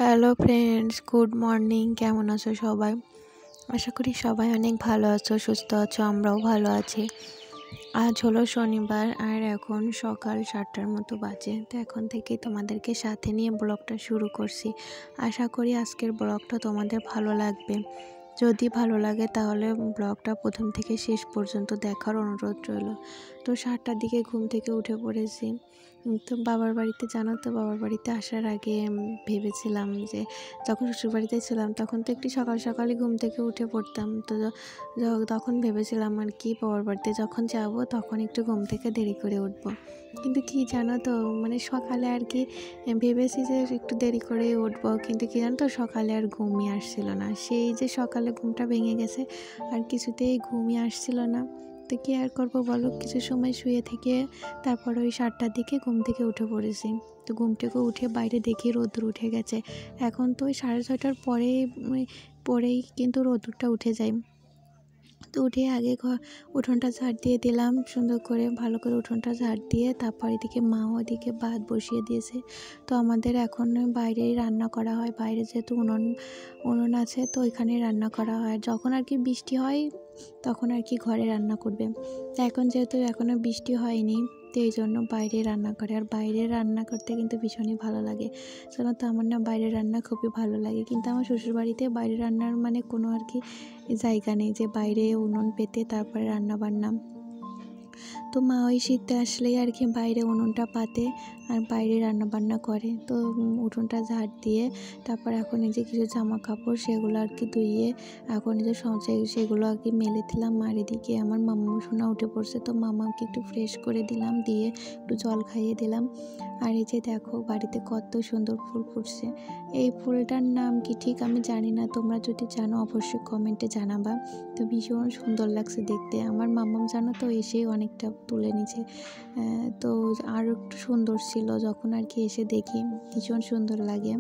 Hello friends, good morning. কেমন আছো সবাই? আশা করি সবাই অনেক ভালো আছো, সুস্থ আছো। আমরাও ভালো আছি। আজ হলো শনিবার আর এখন সকাল 7টার মতো বাজে। তো এখন থেকে তোমাদেরকে সাথে নিয়ে ব্লগটা শুরু করছি। আশা করি আজকের ব্লগটা তোমাদের ভালো লাগবে। যদি ভালো লাগে তাহলে ব্লগটা প্রথম থেকে শেষ পর্যন্ত দেখার অনুরোধ রইল। তো 7টার দিকে ঘুম থেকে উঠে পড়েছি। তো বাবার বাড়িতে জানো তো, বাবার বাড়িতে আসার আগে ভেবেছিলাম যে যখন শ্বশুরবাড়িতে ছিলাম তখন তো একটু সকাল সকালই ঘুম থেকে উঠে পড়তাম। তো তখন ভেবেছিলাম আর কি বাবার বাড়িতে যখন যাব তখন একটু ঘুম থেকে দেরি করে উঠবো। কিন্তু কি জানো তো, মানে সকালে আর কি ভেবেছি যে একটু দেরি করে উঠবো, কিন্তু কি জানো তো, সকালে আর ঘুমই আসছিল না। সেই যে সকালে ঘুমটা ভেঙে গেছে আর কিছুতেই ঘুমই আসছিল না। তো কি আর করবো বলো, কিছু সময় শুয়ে থেকে তারপর ওই 7টার দিকে ঘুম থেকে উঠে পড়েছি। তো ঘুম থেকে উঠে বাইরে দেখি রোদ্দুর উঠে গেছে। এখন তো ওই 6:30টার পরেই কিন্তু রোদ্দুরটা উঠে যায়। তো উঠে আগে উঠোনটা ঝাড় দিয়ে দিলাম সুন্দর করে, ভালো করে উঠোনটা ঝাড় দিয়ে তারপর এদিকে মাও ওদিকে ভাত বসিয়ে দিয়েছে। তো আমাদের এখন বাইরেই রান্না করা হয়, বাইরে যেহেতু উনুন আছে তো ওইখানেই রান্না করা হয়। যখন আর কি বৃষ্টি হয় তখন আর কি ঘরে রান্না করবে। তো এখন যেহেতু এখনও বৃষ্টি হয়নি তো এই জন্য বাইরে রান্না করে। আর বাইরে রান্না করতে কিন্তু ভীষণই ভালো লাগে। জানো তো, আমার না বাইরের রান্না খুবই ভালো লাগে, কিন্তু আমার শ্বশুরবাড়িতে বাইরে রান্নার মানে কোনো আর কি জায়গা নেই যে বাইরে উনুন পেতে তারপরে রান্না বান্না। তো মা ওই শীতে আসলেই আর কি বাইরে উনুনটা পাতে আর বাইরে রান্না বান্না করে। তো উঠোনটা ঝাড় দিয়ে তারপর এখন এই যে কিছু জামা কাপড় সেগুলো আর কি ধুইয়ে এখন এই যে সেগুলো আর কি মেলে দিলাম। আর এদিকে আমার মাম্মা সোনা উঠে পড়ছে, তো মামাকে একটু ফ্রেশ করে দিলাম, দিয়ে একটু জল খাইয়ে দিলাম। আর এই যে দেখো বাড়িতে কত সুন্দর ফুল ফুটছে। এই ফুলটার নাম কি ঠিক আমি জানি না, তোমরা যদি জানো অবশ্যই কমেন্টে জানাবা। তো ভীষণ সুন্দর লাগছে দেখতে। আমার মাম্মাম জানো তো এসে অনেকটা তুলে নিছে। তো আরও একটু সুন্দর ছিল যখন আর কি এসে দেখি, ভীষণ সুন্দর লাগে।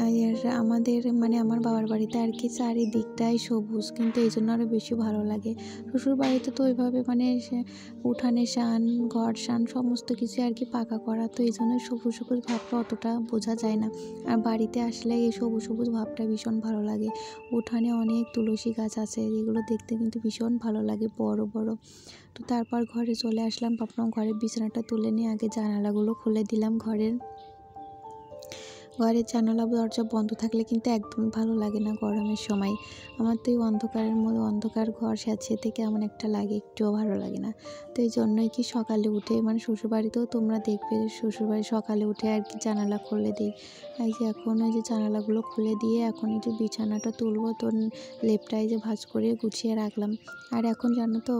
আর আমাদের মানে আমার বাবার বাড়িতে আর কি চারিদিকটাই সবুজ, কিন্তু এই জন্য আরও বেশি ভালো লাগে। শ্বশুর বাড়িতে তো ওইভাবে মানে উঠানে শান, ঘর শান সমস্ত কিছু আর কি পাকা করা, তো এই জন্য সবুজ সবুজ ভাবটা অতটা বোঝা যায় না। আর বাড়িতে আসলে এই সবুজ সবুজ ভাবটা ভীষণ ভালো লাগে। উঠানে অনেক তুলসী গাছ আছে, এগুলো দেখতে কিন্তু ভীষণ ভালো লাগে, বড় বড়। তো তারপর ঘরে চলে আসলাম, ভাবলাম ঘরের বিছানাটা তুলে নিয়ে আগে জানালাগুলো খুলে দিলাম। ঘরের জানালা দরজা বন্ধ থাকলে কিন্তু একদমই ভালো লাগে না গরমের সময়। আমার তো এই অন্ধকারের মধ্যে অন্ধকার ঘর স্যাঁতসেঁতে থেকে কেমন একটা লাগে, একটুও ভালো লাগে না। তো এই জন্যই কি সকালে উঠে মানে শ্বশুরবাড়িতেও তোমরা দেখবে শ্বশুরবাড়ি সকালে উঠে আর কি জানালা খুলে দিই। এই যে এখন ওই যে জানালাগুলো খুলে দিয়ে এখন এই যে বিছানাটা তুলবো, তো লেপটা এই যে ভাঁজ করে গুছিয়ে রাখলাম। আর এখন জানো তো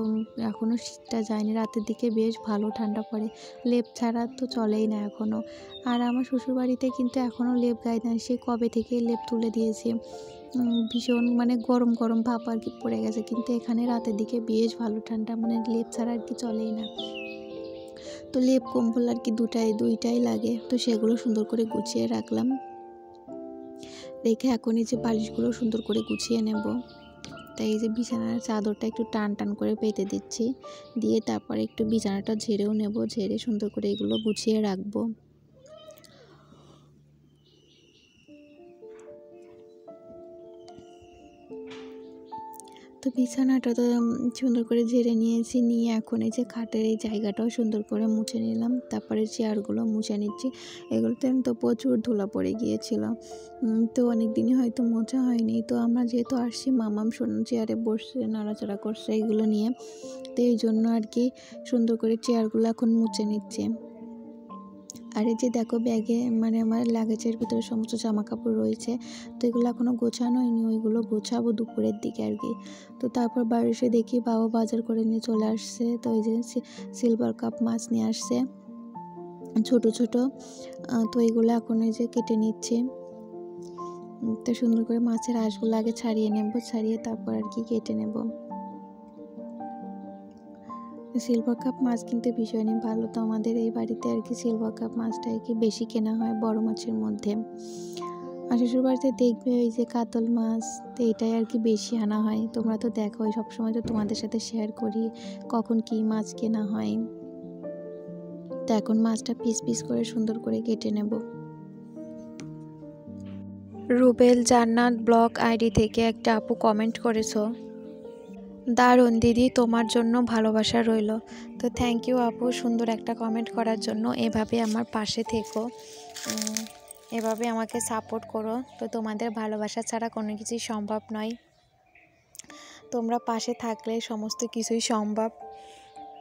এখনও শীতটা যায়নি, রাতের দিকে বেশ ভালো ঠান্ডা পড়ে, লেপ ছাড়া তো চলেই না এখনও। আর আমার শ্বশুরবাড়িতে কিন্তু এখনও লেপ গায়ে দেয়, সে কবে থেকে লেপ তুলে দিয়েছে। ভীষণ মানে গরম গরম ভাব আর কি পড়ে গেছে, কিন্তু এখানে রাতের দিকে বেশ ভালো ঠান্ডা, মানে লেপ ছাড়া আর কি চলেই না। তো লেপ কম্বল আর কি দুইটাই লাগে, তো সেগুলো সুন্দর করে গুছিয়ে রাখলাম। রেখে এখন এই যে বালিশগুলো সুন্দর করে গুছিয়ে নেব। তাই এই যে বিছানার চাদরটা একটু টান টান করে পেতে দিচ্ছি, দিয়ে তারপরে একটু বিছানাটা ঝেড়েও নেব, ঝেড়ে সুন্দর করে এগুলো গুছিয়ে রাখবো। তো বিছানাটা তো সুন্দর করে ঝেড়ে নিয়েছি, নিয়ে এখন এই যে খাটের এই জায়গাটাও সুন্দর করে মুছে নিলাম, তারপরে চেয়ারগুলো মুছে নিচ্ছি। এগুলোতে তো প্রচুর ধুলা পড়ে গিয়েছিল, তো অনেক দিনই হয়তো মোছা হয়নি। তো আমরা যেহেতু আসছি, মামাম চেয়ারে বসছে, নাড়াচাড়া করছে এগুলো নিয়ে, তো এই জন্য আর কি সুন্দর করে চেয়ারগুলো এখন মুছে নিচ্ছে। আর এই যে দেখো ব্যাগে মানে আমার লাগেজের ভিতরে সমস্ত জামা কাপড় রয়েছে, তো এগুলো এখনও গোছানো হয়নি, ওইগুলো গোছাবো দুপুরের দিকে আর কি। তো তারপর বাড়ি এসে দেখি বাবা বাজার করে নিয়ে চলে আসছে। তো ওই যে সিলভার কাপ মাছ নিয়ে আসছে ছোট ছোট, তো এগুলো এখন এই যে কেটে নিচ্ছে। তো সুন্দর করে মাছের আঁশগুলো আগে ছাড়িয়ে নেব, ছাড়িয়ে তারপর আর কি কেটে নেব। সিলভার কাপ মাছ কিনতে ভীষণই ভালো, তো আমাদের এই বাড়িতে আর কি সিলভার কাপ মাছটা আর কি বেশি কেনা হয় বড় মাছের মধ্যে। আর শ্বশুর বাড়িতে দেখবে ওই যে কাতল মাছ, তো এটাই আর কি বেশি আনা হয়। তোমরা তো দেখো সবসময়, তো তোমাদের সাথে শেয়ার করি কখন কি মাছ কেনা হয়। তো এখন মাছটা পিস পিস করে সুন্দর করে কেটে নেব। রুবেল জান্নাত ব্লগ আইডি থেকে একটা আপু কমেন্ট করেছো, দারুণ দিদি, তোমার জন্য ভালোবাসা রইল। তো থ্যাংক ইউ আপু, সুন্দর একটা কমেন্ট করার জন্য। এভাবে আমার পাশে থেকো, এভাবে আমাকে সাপোর্ট করো। তো তোমাদের ভালোবাসা ছাড়া কোনো কিছুই সম্ভব নয়, তোমরা পাশে থাকলে সমস্ত কিছুই সম্ভব।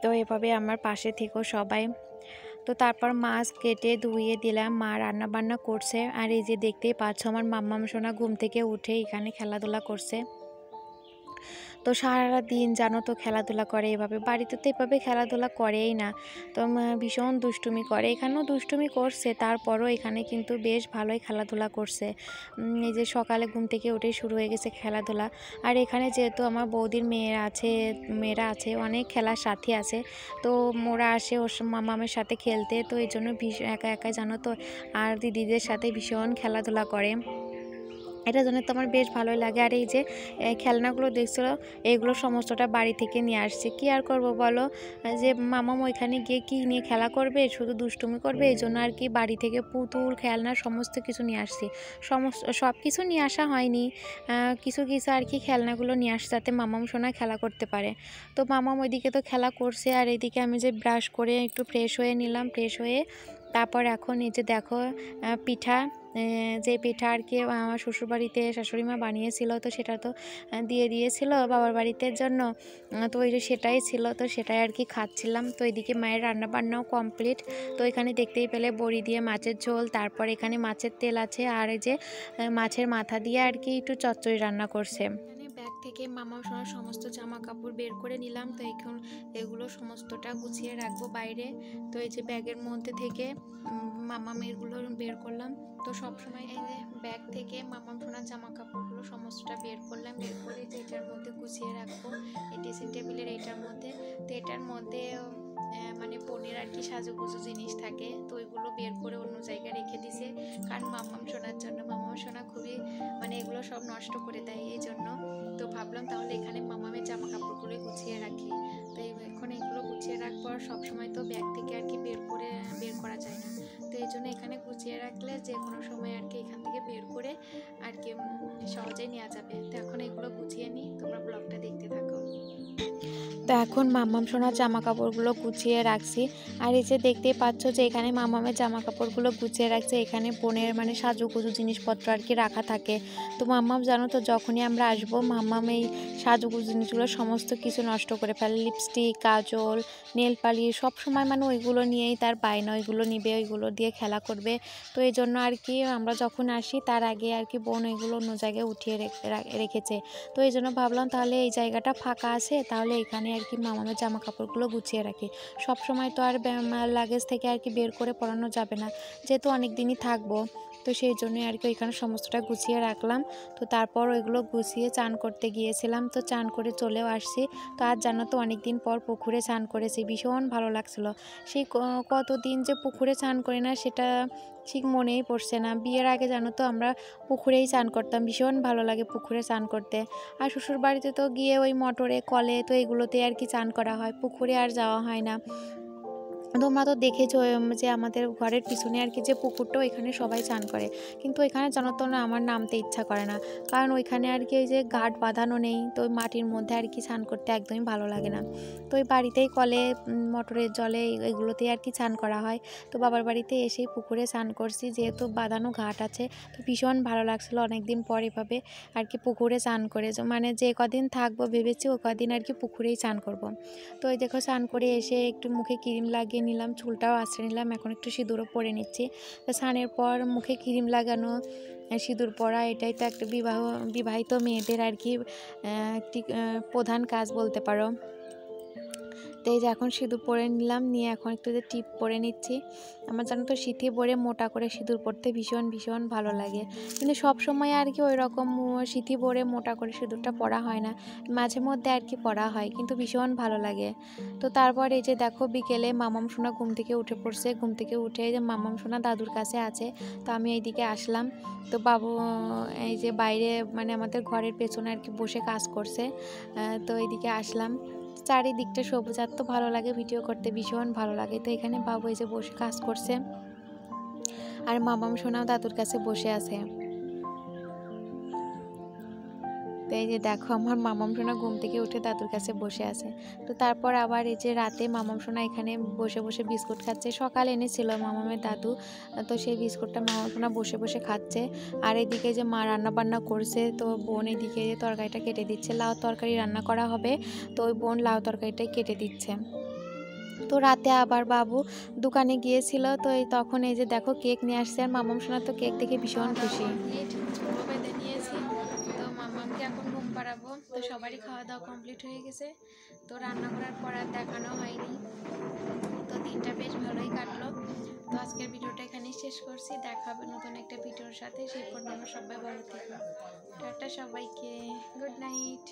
তো এভাবে আমার পাশে থেকো সবাই। তো তারপর মাছ কেটে ধুয়ে দিলাম, মা রান্না বান্না করছে। আর এই যে দেখতেই পাচ্ছ আমার মাম্মাম সোনা ঘুম থেকে উঠে এখানে খেলাধুলা করছে। তো সারা দিন জানো তো খেলাধুলা করে এভাবে, বাড়িতে তো এভাবে খেলাধুলা করেই না। তো ভীষণ দুষ্টুমি করে, এখানেও দুষ্টুমি করছে, তারপরও এখানে কিন্তু বেশ ভালোই খেলাধুলা করছে। এই যে সকালে ঘুম থেকে উঠে শুরু হয়ে গেছে খেলাধুলা। আর এখানে যেহেতু আমার বৌদির মেয়েরা আছে অনেক খেলার সাথী আছে, তো ওরা আসে ওর মামামের সাথে খেলতে। তো এই জন্য একা একা জানো তো, আর দিদিদের সাথে ভীষণ খেলাধুলা করে, এটার জন্য তো আমার বেশ ভালোই লাগে। আর এই যে খেলনাগুলো দেখছিল, এগুলো সমস্তটা বাড়ি থেকে নিয়ে আসছে। কি আর করব বলো, যে মামাম ওইখানে গিয়ে কি নিয়ে খেলা করবে, শুধু দুষ্টুমি করবে, এই জন্য আর কি বাড়ি থেকে পুতুল খেলনা সমস্ত কিছু নিয়ে আসছি। সব কিছু নিয়ে আসা হয়নি, কিছু কিছু আর কি খেলনাগুলো নিয়ে আসছে যাতে মামাম সোনা খেলা করতে পারে। তো মামাম ওইদিকে তো খেলা করছে, আর এইদিকে আমি যে ব্রাশ করে একটু ফ্রেশ হয়ে নিলাম। ফ্রেশ হয়ে তারপর এখন এই যে দেখো পিঠা, যে পিঠা আর কি আমার শ্বশুরবাড়িতে শাশুড়ি মা বানিয়েছিল, তো সেটা তো দিয়ে দিয়েছিল বাবার বাড়িতে জন্য। তো ওই যে সেটাই ছিল, তো সেটাই আর কি খাচ্ছিলাম। তো এদিকে মায়ের রান্না বান্নাও কমপ্লিট। তো এখানে দেখতেই পেলে বড়ি দিয়ে মাছের ঝোল, তারপর এখানে মাছের তেল আছে, আর এই যে মাছের মাথা দিয়ে আর কি একটু চচ্চড়ি রান্না করছে। ব্যাগ থেকে মামা সোনার সমস্ত জামা কাপড় বের করে নিলাম। তো এখন এগুলো সমস্তটা গুছিয়ে রাখবো বাইরে। তো এই যে ব্যাগের মধ্যে থেকে মামা মেয়েরগুলো বের করলাম। তো সবসময় এই যে ব্যাগ থেকে মামা সোনার জামা কাপড়গুলো সমস্তটা বের করলাম, বের করে যে এটার মধ্যে গুছিয়ে রাখবো এই ড্রেসিং টেবিলের এইটার মধ্যে। তো এটার মধ্যে মানে পনির আর কি সাজুগুজু জিনিস থাকে, তো ওইগুলো বের করে অন্য জায়গায় রেখে দিছে, কারণ মাম্মাম সোনার জন্য। মাম্মাম সোনা খুবই মানে এগুলো সব নষ্ট করে দেয়, এই জন্য। তো ভাবলাম তাহলে এখানে মামামের জামা কাপড়গুলো গুছিয়ে রাখি। তো এখন এগুলো গুছিয়ে রাখবো, আর সবসময় তো ব্যাগ থেকে আর কি বের করা যায় না, তো এই জন্য এখানে গুছিয়ে রাখলে যে কোনো সময় আর কি এখান থেকে বের করে আর কি সহজেই নেওয়া যাবে। তো এখন এগুলো গুছিয়ে নিই, তোমরা ব্লগটা দেখতে থাকো। তো এখন মাম্মাম সোনার জামা কাপড়গুলো গুছিয়ে রাখছি। আর এই যে দেখতেই পাচ্ছ যে এখানে মাম্মামের জামা কাপড়গুলো গুছিয়ে রাখছে, এখানে বোনের মানে সাজুগুজু জিনিসপত্র আর কি রাখা থাকে। তো মাম্মাম জানো তো যখনই আমরা আসবো, মাম্মাম এই সাজুগুজু জিনিসগুলো সমস্ত কিছু নষ্ট করে ফেলে, লিপস্টিক, কাজল, নেল পালিশ, সবসময় মানে ওইগুলো নিয়েই তার বায়না, ওইগুলো নিবে, ওইগুলো দিয়ে খেলা করবে। তো এই জন্য আর কি আমরা যখন আসি তার আগে আর কি বোন ওইগুলো অন্য জায়গায় উঠিয়ে রেখেছে। তো এই জন্য ভাবলাম তাহলে এই জায়গাটা ফাঁকা আছে, তাহলে এখানে আর কি মামামের জামা কাপড়গুলো গুছিয়ে রাখি। সব সময় তো আর লাগেজ থেকে আর কি বের করে পরানো যাবে না, যেহেতু অনেক দিনই থাকবো, তো সেই জন্যই আর কি ওইখানে সমস্তটা গুছিয়ে রাখলাম। তো তারপর ওইগুলো গুছিয়ে চান করতে গিয়েছিলাম, তো চান করে চলেও আসছি। তো আজ জানো তো অনেক দিন পর পুকুরে চান করেছি, ভীষণ ভালো লাগছিল। সেই কতদিন যে পুকুরে চান করি না সেটা ঠিক মনেই পড়ছে না। বিয়ের আগে জানো তো আমরা পুকুরেই চান করতাম, ভীষণ ভালো লাগে পুকুরে চান করতে। আর শ্বশুর বাড়িতে তো গিয়ে ওই মোটরে, কলে, তো এগুলোতে আর কি চান করা হয়, পুকুরে আর যাওয়া হয় না। তোমরা তো দেখেছো যে আমাদের ঘরের পিছনে আর কি যে পুকুরটা, ওইখানে সবাই চান করে, কিন্তু ওইখানে জানো তো না আমার নামতে ইচ্ছা করে না, কারণ ওইখানে আর কি ওই যে ঘাট বাঁধানো নেই, তো ওই মাটির মধ্যে আর কি চান করতে একদমই ভালো লাগে না। তো ওই বাড়িতেই কলে, মোটরের জলে, এগুলোতেই আর কি চান করা হয়। তো বাবার বাড়িতে এসেই পুকুরে চান করছি, যেহেতু বাঁধানো ঘাট আছে, তো ভীষণ ভালো লাগছিলো অনেকদিন পর এভাবে আর কি পুকুরে চান করে। মানে যে কদিন থাকবো ভেবেছি ও কদিন আর কি পুকুরেই চান করব। তো ওই দেখো চান করে এসে একটু মুখে ক্রিম লাগিয়ে নিলাম, চুলটাও আঁচড়ে নিলাম, এখন একটু সিঁদুরও পরে নিচ্ছি। তো স্নানের পর মুখে ক্রিম লাগানো, সিঁদুর পরা, এটাই তো একটা বিবাহিত মেয়েদের আর কি একটি প্রধান কাজ বলতে পারো। তো এই যে এখন সিঁদুর পরে নিলাম, নিয়ে এখন একটু যে টিপ পরে নিচ্ছি। আমার জানো তো সিঁথি পরে মোটা করে সিঁদুর পরতে ভীষণ ভীষণ ভালো লাগে, কিন্তু সব সময় আর কি ওই রকম সিঁথি পরে মোটা করে সিঁদুরটা পরা হয় না, মাঝে মধ্যে আর কি পরা হয়, কিন্তু ভীষণ ভালো লাগে। তো তারপর এই যে দেখো বিকেলে মামাম সোনা ঘুম থেকে উঠে পড়ছে, ঘুম থেকে উঠে যে মামাম সোনা দাদুর কাছে আছে, তো আমি এইদিকে আসলাম। তো বাবু এই যে বাইরে মানে আমাদের ঘরের পেছনে আর কি বসে কাজ করছে, তো এইদিকে আসলাম। চারিদিকটা সবুজ, আর তো ভালো লাগে, ভিডিও করতে ভীষণ ভালো লাগে। তো এখানে বাবু এই যে বসে কাজ করছে, আর মামাম সোনাও দাদুর কাছে বসে আছে। তো এই যে দেখো আমার মামাম সোনা ঘুম থেকে উঠে দাদুর কাছে বসে আছে। তো তারপর আবার এই যে রাতে মামাম সোনা এখানে বসে বসে বিস্কুট খাচ্ছে, সকাল এনেছিল মামামের দাদু। তো সেই বিস্কুটটা মামাম সোনা বসে বসে খাচ্ছে। আর এদিকে যে মা রান্না বান্না করছে, তো বোন এদিকে যে তরকারিটা কেটে দিচ্ছে, লাউ তরকারি রান্না করা হবে, তো ওই বোন লাউ তরকারিটাই কেটে দিচ্ছে। তো রাতে আবার বাবু দোকানে গিয়েছিল, তো এই তখন এই যে দেখো কেক নিয়ে আসছে, আর মামাম সোনা তো কেক দেখে ভীষণ খুশি। বেঁধে নিয়েছি, তো মামামকে এখন ঘুম পাড়াবো। তো সবারই খাওয়া দাওয়া কমপ্লিট হয়ে গেছে, তো রান্না করার পর আর দেখানো হয়নি। তো দিনটা বেশ ভালোই কাটলো। তো আজকের ভিডিওটা এখানেই শেষ করছি, দেখা হবে নতুন একটা ভিডিওর সাথে। সেই পর্যন্ত সবাই ভালো থেকো, টাটা সবাইকে, গুড নাইট।